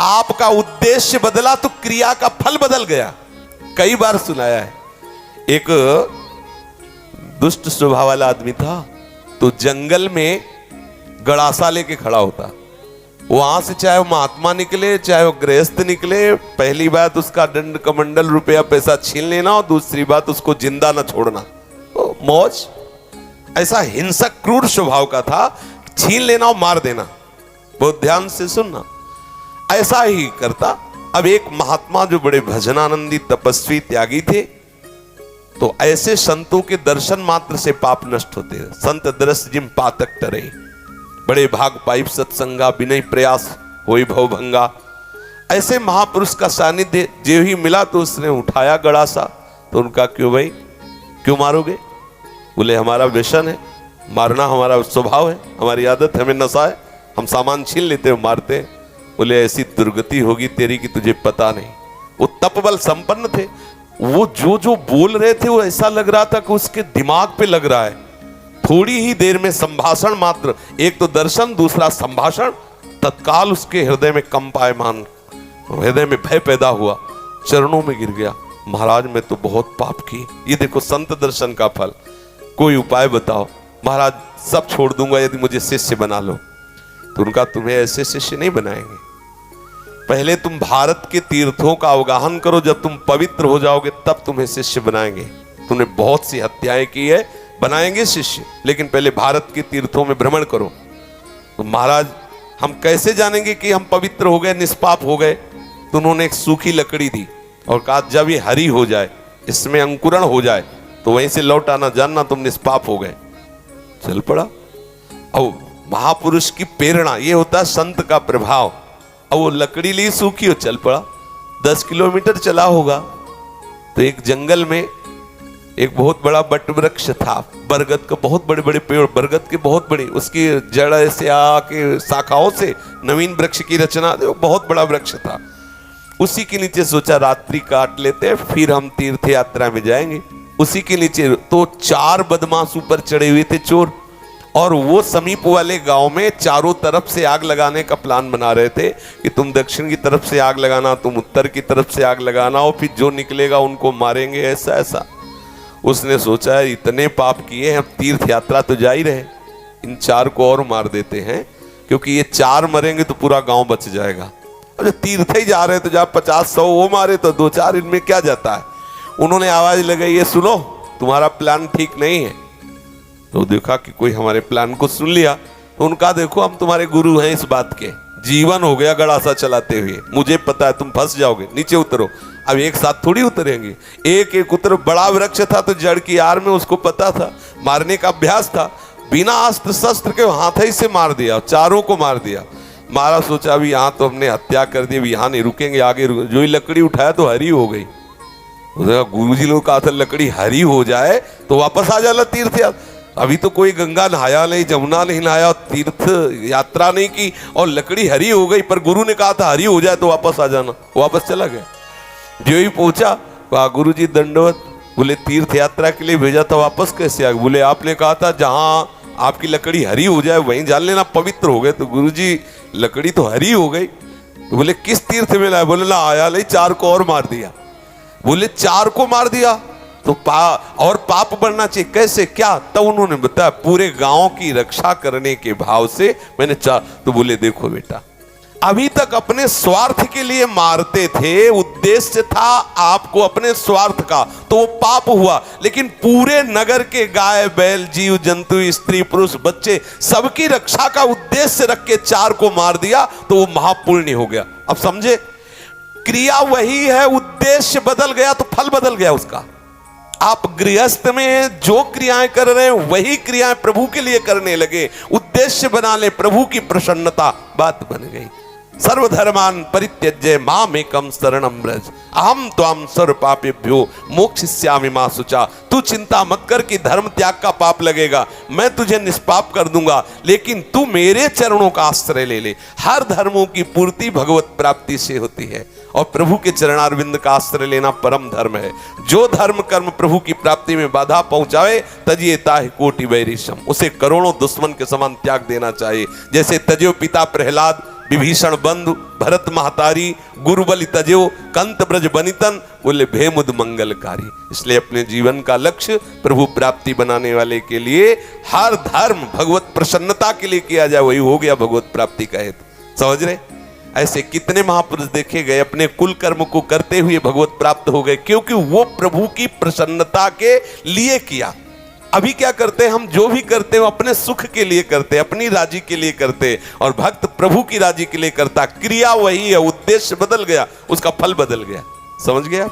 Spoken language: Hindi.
आपका उद्देश्य बदला तो क्रिया का फल बदल गया। कई बार सुनाया है। एक दुष्ट स्वभाव वाला आदमी था, तो जंगल में गड़ासा लेके खड़ा होता। वहां से चाहे वो महात्मा निकले चाहे वो गृहस्थ निकले, पहली बात उसका दंड कमंडल रुपया पैसा छीन लेना, और दूसरी बात उसको जिंदा ना छोड़ना। तो मौज, ऐसा हिंसक क्रूर स्वभाव का था, छीन लेना और मार देना। बहुत ध्यान से सुनना, ऐसा ही करता। अब एक महात्मा जो बड़े भजनानंदी तपस्वी त्यागी थे, तो ऐसे संतों के दर्शन मात्र से पाप नष्ट होते हैं। संत दरस जिम पातक टरे, बड़े भाग पाइप सत्संगा, विनय प्रयास होई भव भंगा। ऐसे महापुरुष का सानिध्य जो ही मिला तो उसने उठाया गड़ासा। तो उनका क्यों भाई, क्यों मारोगे? बोले हमारा व्यसन है, मारना हमारा स्वभाव है, हमारी आदत है, हमें नशा है, हम सामान छीन लेते हैं मारते हैं। बोले ऐसी दुर्गति होगी तेरी कि तुझे पता नहीं। वो तपबल संपन्न थे, वो जो जो बोल रहे थे वो ऐसा लग रहा था कि उसके दिमाग पे लग रहा है। थोड़ी ही देर में संभाषण मात्र, एक तो दर्शन दूसरा संभाषण, तत्काल उसके हृदय में कंपायमान, हृदय में भय पैदा हुआ, चरणों में गिर गया। महाराज मैं तो बहुत पाप की, ये देखो संत दर्शन का फल, कोई उपाय बताओ। महाराज सब छोड़ दूंगा यदि मुझे शिष्य बना लो। तो उनका तुम्हें ऐसे शिष्य नहीं बनाएंगे, पहले तुम भारत के तीर्थों का अवगाहन करो, जब तुम पवित्र हो जाओगे तब तुम्हें शिष्य बनाएंगे। तुमने बहुत सी हत्याएं की है, बनाएंगे शिष्य, लेकिन पहले भारत के तीर्थों में भ्रमण करो। तो महाराज हम कैसे जानेंगे कि हम पवित्र हो गए, निष्पाप हो गए? तो उन्होंने एक सूखी लकड़ी दी और कहा जब ये हरी हो जाए, इसमें अंकुरण हो जाए, तो वहीं से लौट आना, जानना तुम निष्पाप हो गए। चल पड़ा। अब महापुरुष की प्रेरणा, ये होता है संत का प्रभाव। अब वो लकड़ी ली सूखी हो, चल पड़ा। 10 किलोमीटर चला होगा तो एक जंगल में एक बहुत बड़ा बट वृक्ष था, बरगद का, बहुत बड़े बड़े पेड़, बरगद के बहुत बड़े, उसकी जड़ से आके शाखाओं से नवीन वृक्ष की रचना, बहुत बड़ा वृक्ष था। उसी के नीचे सोचा रात्रि काट लेते हैं, फिर हम तीर्थ यात्रा में जाएंगे। उसी के नीचे तो 4 बदमाश ऊपर चढ़े हुए थे, चोर, और वो समीप वाले गांव में चारों तरफ से आग लगाने का प्लान बना रहे थे कि तुम दक्षिण की तरफ से आग लगाना, तुम उत्तर की तरफ से आग लगाना, और फिर जो निकलेगा उनको मारेंगे, ऐसा ऐसा। उसने सोचा इतने पाप किए हैं, अब तीर्थ यात्रा तो जा ही रहे, इन 4 को और मार देते हैं, क्योंकि ये 4 मरेंगे तो पूरा गांव बच जाएगा। अब जो तीर्थ ही जा रहे हैं तो जब 50-100 वो मारे तो 2-4 इनमें क्या जाता है। उन्होंने आवाज लगाई, ये सुनो तुम्हारा प्लान ठीक नहीं है। तो देखा कि कोई हमारे प्लान को सुन लिया, तो उनका देखो हम तुम्हारे गुरु हैं इस बात के, जीवन हो गया गड़ासा चलाते हुए, मुझे पता है तुम फंस जाओगे, नीचे उतरो। अब एक साथ थोड़ी उतरेंगे, एक एक उतर। बड़ा वृक्ष था तो जड़ की आड़ में उसको पता था, मारने का अभ्यास था, बिना अस्त्र शस्त्र के हाथ ही से मार दिया, 4 को मार दिया। मारा, सोचा अभी यहाँ तो हमने हत्या कर दी, अभी यहाँ नहीं रुकेंगे, आगे जो ही लकड़ी उठाया तो हरी हो गई। गुरुजी लोग कहा था लकड़ी हरी हो जाए तो वापस आ जाना तीर्थ यात्रा। अभी तो कोई गंगा नहाया नहीं, जमुना नहीं नहाया, तीर्थ यात्रा नहीं की, और लकड़ी हरी हो गई, पर गुरु ने कहा था हरी हो जाए तो वापस आ जाना। वापस चला गया। जो ही पहुंचा, कहा गुरुजी दंडवत। बोले तीर्थ यात्रा के लिए भेजा था, वापस कैसे आ गए? बोले आपने कहा था जहां आपकी लकड़ी हरी हो जाए वहीं जान लेना पवित्र हो गए। तो गुरुजी लकड़ी तो हरी हो गई। तो बोले किस तीर्थ में लाए? बोले ला आया नहीं, 4 को और मार दिया। बोले 4 को मार दिया तो और पाप बढ़ना चाहिए, कैसे क्या? तब उन्होंने बताया पूरे गांव की रक्षा करने के भाव से मैंने 4। तो बोले देखो बेटा, अभी तक अपने स्वार्थ के लिए मारते थे, उद्देश्य था आपको अपने स्वार्थ का, तो वो पाप हुआ। लेकिन पूरे नगर के गाय बैल जीव जंतु स्त्री पुरुष बच्चे सबकी रक्षा का उद्देश्य रख के 4 को मार दिया, तो वो महापुण्य हो गया। अब समझे, क्रिया वही है, उद्देश्य बदल गया तो फल बदल गया उसका। आप गृहस्थ में जो क्रियाएं कर रहे हैं वही क्रियाएं प्रभु के लिए करने लगे, उद्देश्य बना ले प्रभु की प्रसन्नता, बात बन गई। सर्वधर्मान परित्यज्य मामेकं शरणं व्रज अहम त्वां सर्व पापेभ्यो मोक्षयिष्यामि मा शुचा। तू चिंता मत कर कि धर्म त्याग का पाप लगेगा, मैं तुझे निष्पाप कर दूंगा, लेकिन तू मेरे चरणों का आश्रय ले ले। हर धर्मों की पूर्ति भगवत प्राप्ति से होती है, और प्रभु के चरणारविंद का आश्रय लेना परम धर्म है। जो धर्म कर्म प्रभु की प्राप्ति में बाधा पहुंचावे तजिए ताहि कोटि वैरिशम, उसे करोड़ों दुश्मन के समान त्याग देना चाहिए। जैसे तजियो पिता प्रहलाद विभीषण बंधु भरत महतारी गुरु बलि तजो कंत ब्रज बनितन बोले भेमुद मंगलकारी। इसलिए अपने जीवन का लक्ष्य प्रभु प्राप्ति बनाने वाले के लिए हर धर्म भगवत प्रसन्नता के लिए किया जाए, वही हो गया भगवत प्राप्ति का हेतु। समझ रहे? ऐसे कितने महापुरुष देखे गए अपने कुल कर्म को करते हुए भगवत प्राप्त हो गए, क्योंकि वो प्रभु की प्रसन्नता के लिए किया। अभी क्या करते हैं हम, जो भी करते हैं अपने सुख के लिए करते हैं, अपनी राजी के लिए करते हैं, और भक्त प्रभु की राजी के लिए करता। क्रिया वही है, उद्देश्य बदल गया, उसका फल बदल गया। समझ गया?